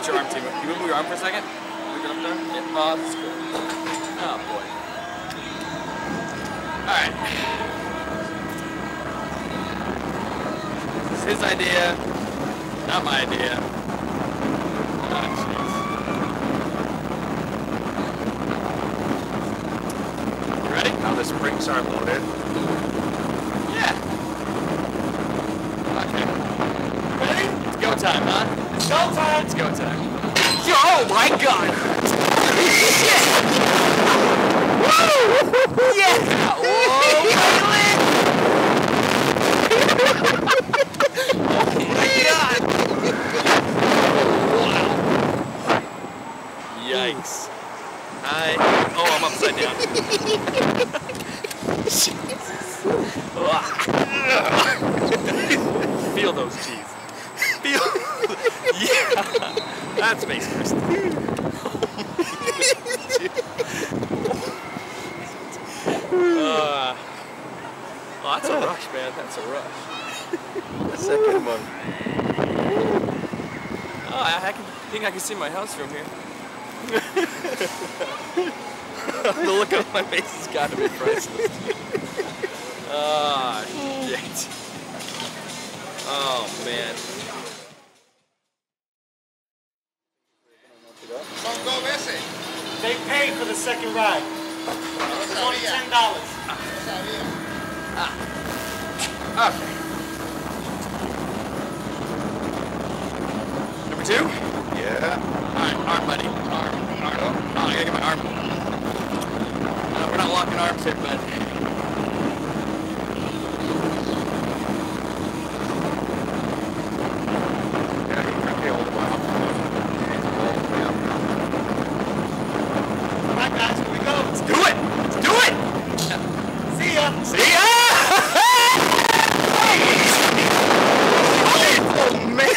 want your arm to move. Can you move your arm for a second? Move it up there? Yeah. Oh, that's cool. Oh, boy. Alright. This is his idea, not my idea. Oh, jeez. You ready? Now the springs are loaded. Yeah. Okay. Ready? It's go time, huh? It's go time! It's go time. Oh my god! Shit! Woo! Yeah! Whoa, Waylon! Oh my god! Wow. Yikes. Oh, I'm upside down. Feel those cheese. Feel. Yeah. That's Space Crest. Oh, that's a rush, man. That's a rush. The second one. Oh, I think I can see my house from here. The look on my face has got to be priceless. Ah, shit. Oh, man. They paid for the second ride. It's only $10. Okay. Number 2? Yeah. Alright, arm, buddy. Arm. Oh, I gotta get my arm. No, we're not locking arms here, bud. Yeah, you can feel the wow. All right, guys, here we go. Let's do it! Let's do it! See ya. See ya! Oh, man!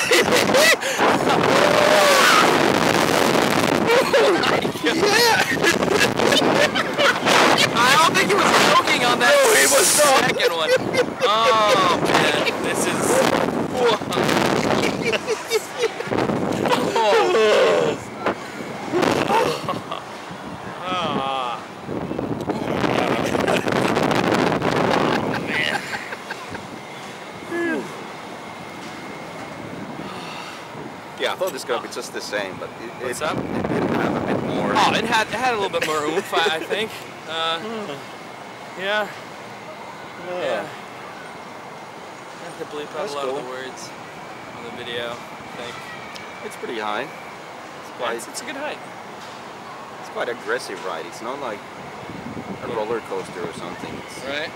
I don't think he was joking on that. No, he was not. Second one. Oh man, this is. Oh. Man. Yeah, I thought this was gonna be just the same, but What's up? It didn't have a bit more. Oh, it had a little bit more oomph, I think. Yeah. Yeah. I have to bleep out That's a lot cool. of the words on the video, I think. It's pretty high. It's a good height. It's quite aggressive ride. It's not like a roller coaster or something. It's Right?